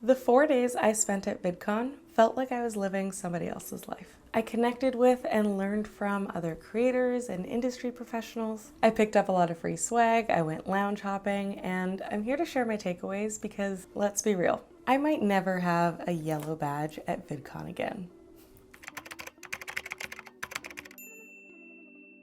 The 4 days I spent at Vidcon felt like I was living somebody else's life. I connected with and learned from other creators and industry professionals. I picked up a lot of free swag, I went lounge hopping, and I'm here to share my takeaways because, let's be real, I might never have a yellow badge at Vidcon again.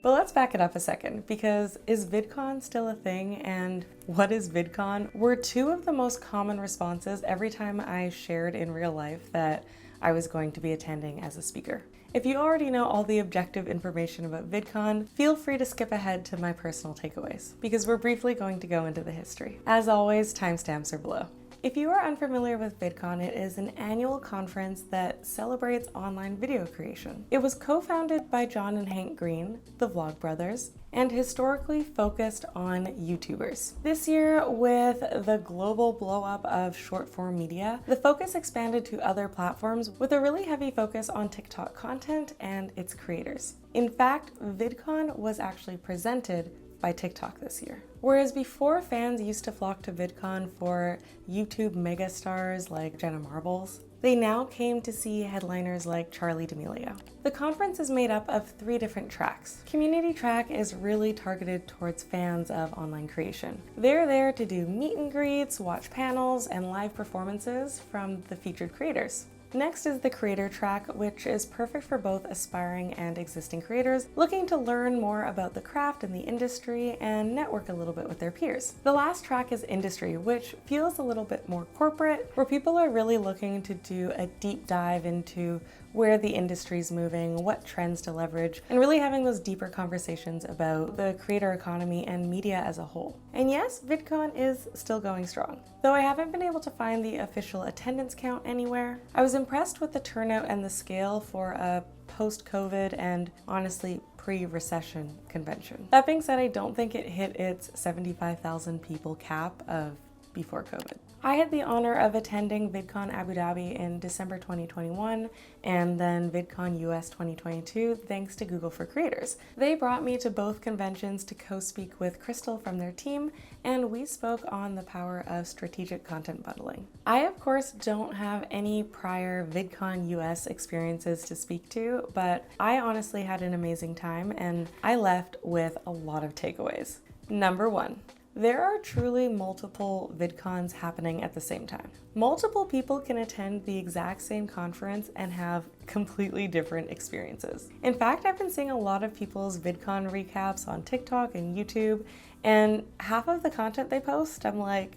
But let's back it up a second, because is VidCon still a thing, and what is VidCon? Were two of the most common responses every time I shared in real life that I was going to be attending as a speaker. If you already know all the objective information about VidCon, feel free to skip ahead to my personal takeaways, because we're briefly going to go into the history. As always, timestamps are below. If you are unfamiliar with VidCon, it is an annual conference that celebrates online video creation. It was co-founded by John and Hank Green, the Vlogbrothers, and historically focused on YouTubers. This year, with the global blow-up of short-form media, the focus expanded to other platforms with a really heavy focus on TikTok content and its creators. In fact, VidCon was actually presented by TikTok this year. Whereas before, fans used to flock to VidCon for YouTube megastars like Jenna Marbles, they now came to see headliners like Charli D'Amelio. The conference is made up of 3 different tracks. Community track is really targeted towards fans of online creation. They're there to do meet and greets, watch panels, and live performances from the featured creators. Next is the creator track, which is perfect for both aspiring and existing creators looking to learn more about the craft and the industry and network a little bit with their peers. The last track is industry, which feels a little bit more corporate, where people are really looking to do a deep dive into where the industry's moving, what trends to leverage, and really having those deeper conversations about the creator economy and media as a whole. And yes, VidCon is still going strong. Though I haven't been able to find the official attendance count anywhere, I was impressed with the turnout and the scale for a post-COVID and honestly pre-recession convention. That being said, I don't think it hit its 75,000 people cap of before COVID. I had the honor of attending VidCon Abu Dhabi in December 2021 and then VidCon US 2022 thanks to Google for Creators. They brought me to both conventions to co-speak with Crystal from their team, and we spoke on the power of strategic content bundling. I, of course, don't have any prior VidCon US experiences to speak to, but I honestly had an amazing time and I left with a lot of takeaways. Number 1. There are truly multiple VidCons happening at the same time. Multiple people can attend the exact same conference and have completely different experiences. In fact, I've been seeing a lot of people's VidCon recaps on TikTok and YouTube, and half of the content they post, I'm like,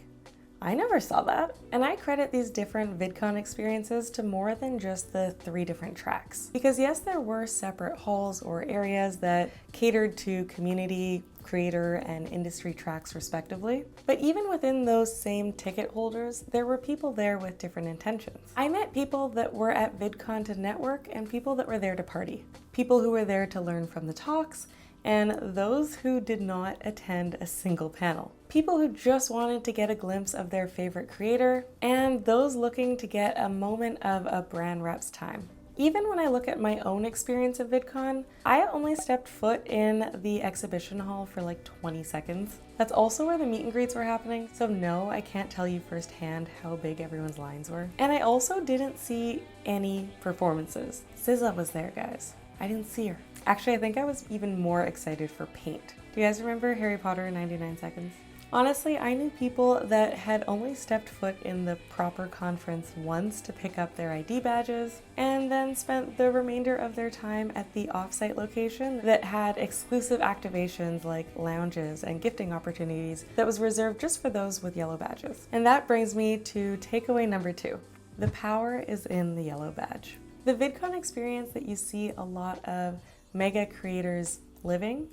I never saw that. And I credit these different VidCon experiences to more than just the 3 different tracks. Because yes, there were separate halls or areas that catered to community, creator, and industry tracks respectively. But even within those same ticket holders, there were people there with different intentions. I met people that were at VidCon to network and people that were there to party. People who were there to learn from the talks, and those who did not attend a single panel. People who just wanted to get a glimpse of their favorite creator, and those looking to get a moment of a brand rep's time. Even when I look at my own experience of VidCon, I only stepped foot in the exhibition hall for like 20 seconds. That's also where the meet and greets were happening, so no, I can't tell you firsthand how big everyone's lines were. And I also didn't see any performances. SZA was there, guys. I didn't see her. Actually, I think I was even more excited for Paint. Do you guys remember Harry Potter in 99 Seconds? Honestly, I knew people that had only stepped foot in the proper conference once to pick up their ID badges and then spent the remainder of their time at the offsite location that had exclusive activations like lounges and gifting opportunities that was reserved just for those with yellow badges. And that brings me to takeaway number 2. The power is in the yellow badge. The VidCon experience that you see a lot of mega creators living,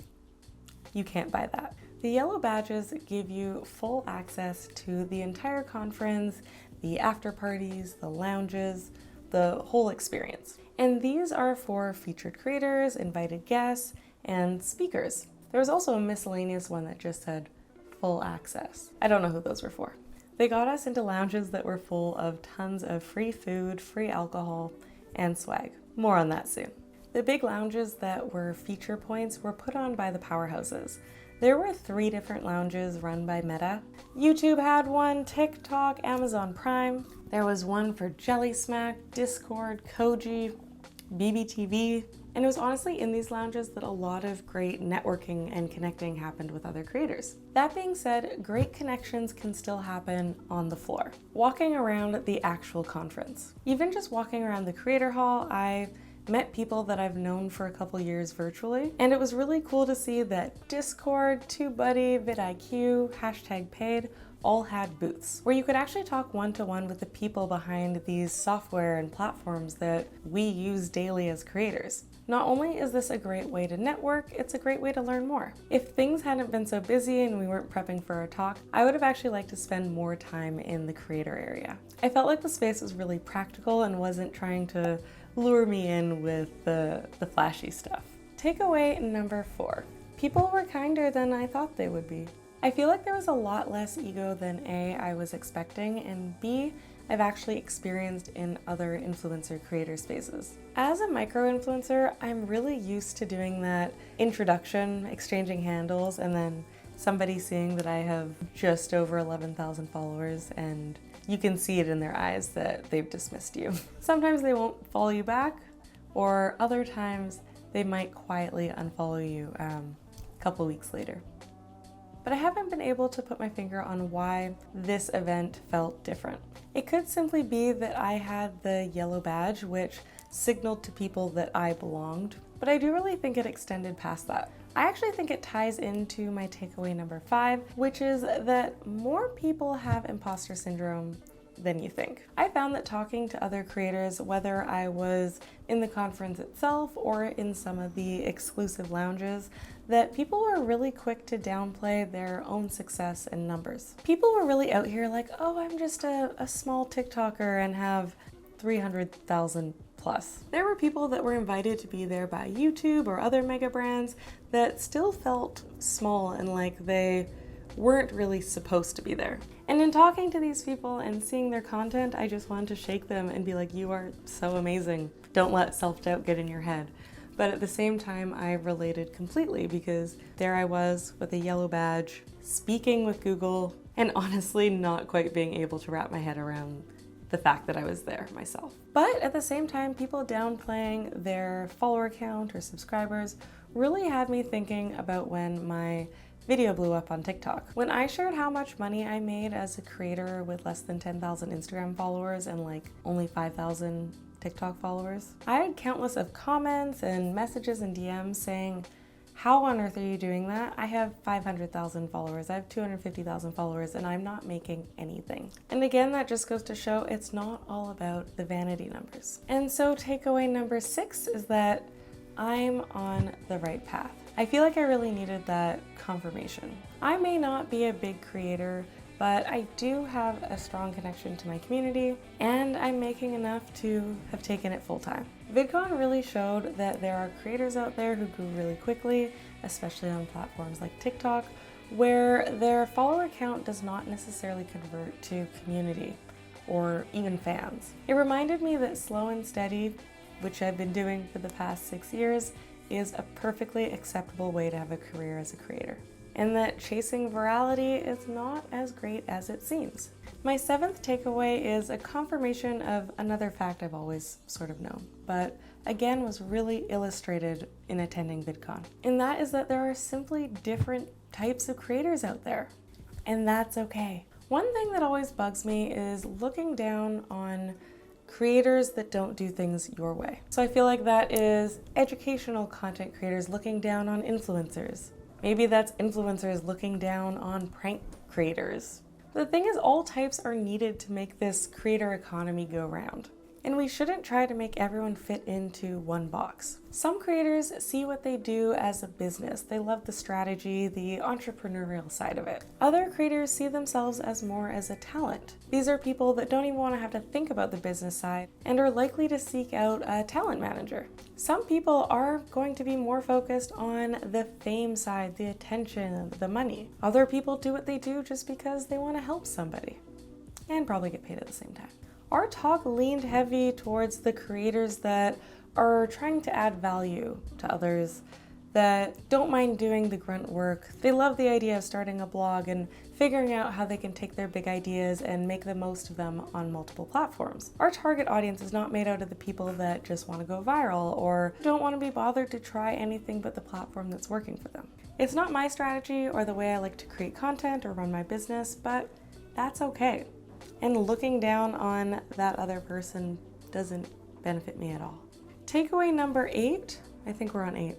you can't buy that. The yellow badges give you full access to the entire conference, the after parties, the lounges, the whole experience. And these are for featured creators, invited guests, and speakers. There was also a miscellaneous one that just said full access. I don't know who those were for. They got us into lounges that were full of tons of free food, free alcohol, and swag. More on that soon. The big lounges that were feature points were put on by the powerhouses. There were 3 different lounges run by Meta. YouTube had one, TikTok, Amazon Prime. There was one for Jelly Smack, Discord, Koji, BBTV, and it was honestly in these lounges that a lot of great networking and connecting happened with other creators. That being said, great connections can still happen on the floor, walking around the actual conference. Even just walking around the creator hall, I met people that I've known for a couple years virtually, and it was really cool to see that Discord, TubeBuddy, vidIQ, #paid all had booths where you could actually talk one-to-one with the people behind these software and platforms that we use daily as creators. Not only is this a great way to network, it's a great way to learn more. If things hadn't been so busy and we weren't prepping for our talk, I would have actually liked to spend more time in the creator area. I felt like the space was really practical and wasn't trying to lure me in with the flashy stuff. Takeaway number 4. People were kinder than I thought they would be. I feel like there was a lot less ego than A, I was expecting, and B, I've actually experienced in other influencer creator spaces. As a micro-influencer, I'm really used to doing that introduction, exchanging handles, and then somebody seeing that I have just over 11,000 followers and you can see it in their eyes that they've dismissed you. Sometimes they won't follow you back, or other times they might quietly unfollow you a couple weeks later. But I haven't been able to put my finger on why this event felt different. It could simply be that I had the yellow badge, which signaled to people that I belonged, but I do really think it extended past that. I actually think it ties into my takeaway number 5, which is that more people have imposter syndrome than you think. I found that talking to other creators, whether I was in the conference itself or in some of the exclusive lounges, that people were really quick to downplay their own success and numbers. People were really out here like, oh, I'm just a small TikToker and have 300,000 plus. There were people that were invited to be there by YouTube or other mega brands that still felt small and like they weren't really supposed to be there. And in talking to these people and seeing their content, I just wanted to shake them and be like, you are so amazing. Don't let self-doubt get in your head. But at the same time, I related completely because there I was with a yellow badge, speaking with Google, and honestly not quite being able to wrap my head around the fact that I was there myself. But at the same time, people downplaying their follower count or subscribers really had me thinking about when my video blew up on TikTok. When I shared how much money I made as a creator with less than 10,000 Instagram followers and like only 5,000 TikTok followers, I had countless of comments and messages and DMs saying, how on earth are you doing that? I have 500,000 followers, I have 250,000 followers, and I'm not making anything. And again, that just goes to show it's not all about the vanity numbers. And so takeaway number 6 is that I'm on the right path. I feel like I really needed that confirmation. I may not be a big creator, but I do have a strong connection to my community, and I'm making enough to have taken it full time. VidCon really showed that there are creators out there who grew really quickly, especially on platforms like TikTok, where their follower count does not necessarily convert to community or even fans. It reminded me that slow and steady, which I've been doing for the past 6 years, is a perfectly acceptable way to have a career as a creator, and that chasing virality is not as great as it seems. My 7th takeaway is a confirmation of another fact I've always sort of known, but again was really illustrated in attending VidCon. And that is that there are simply different types of creators out there, and that's okay. One thing that always bugs me is looking down on creators that don't do things your way. So I feel like that is educational content creators looking down on influencers. Maybe that's influencers looking down on prank creators. The thing is, all types are needed to make this creator economy go round. And we shouldn't try to make everyone fit into one box. Some creators see what they do as a business. They love the strategy, the entrepreneurial side of it. Other creators see themselves as more as a talent. These are people that don't even want to have to think about the business side and are likely to seek out a talent manager. Some people are going to be more focused on the fame side, the attention, the money. Other people do what they do just because they want to help somebody and probably get paid at the same time. Our talk leaned heavy towards the creators that are trying to add value to others that don't mind doing the grunt work. They love the idea of starting a blog and figuring out how they can take their big ideas and make the most of them on multiple platforms. Our target audience is not made out of the people that just want to go viral or don't want to be bothered to try anything but the platform that's working for them. It's not my strategy or the way I like to create content or run my business, but that's okay. And looking down on that other person doesn't benefit me at all. Takeaway number 8, I think we're on 8.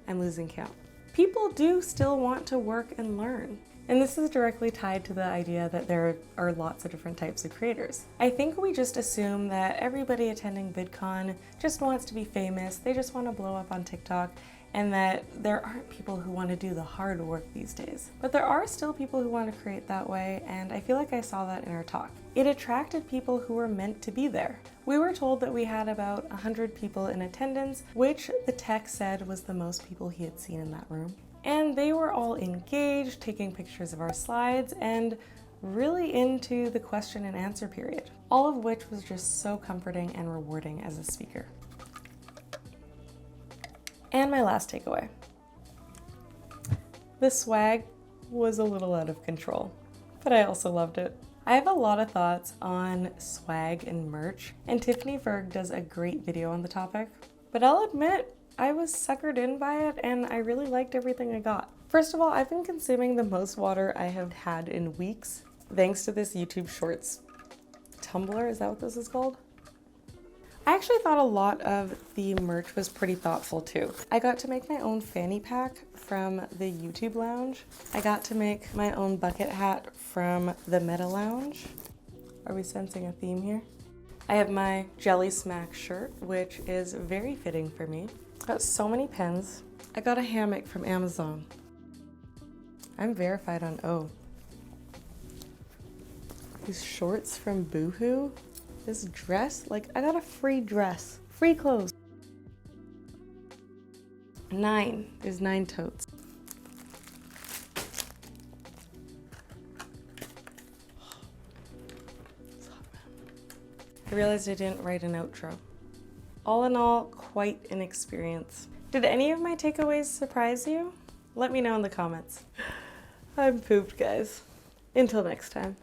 I'm losing count. People do still want to work and learn. And this is directly tied to the idea that there are lots of different types of creators. I think we just assume that everybody attending VidCon just wants to be famous, they just want to blow up on TikTok, and that there aren't people who want to do the hard work these days. But there are still people who want to create that way, and I feel like I saw that in our talk. It attracted people who were meant to be there. We were told that we had about 100 people in attendance, which the tech said was the most people he had seen in that room. And they were all engaged, taking pictures of our slides, and really into the question and answer period, all of which was just so comforting and rewarding as a speaker. And my last takeaway. The swag was a little out of control, but I also loved it. I have a lot of thoughts on swag and merch, and Tiffany Ferg does a great video on the topic, but I'll admit, I was suckered in by it and I really liked everything I got. First of all, I've been consuming the most water I have had in weeks, thanks to this YouTube Shorts tumbler, is that what this is called? I actually thought a lot of the merch was pretty thoughtful too. I got to make my own fanny pack from the YouTube Lounge. I got to make my own bucket hat from the Meta Lounge. Are we sensing a theme here? I have my Jelly Smack shirt, which is very fitting for me. Got so many pens. I got a hammock from Amazon. I'm verified on O. These shorts from Boohoo. This dress, like I got a free dress, free clothes. 9, there's 9 totes. I realized I didn't write an outro. All in all, quite an experience. Did any of my takeaways surprise you? Let me know in the comments. I'm pooped, guys. Until next time.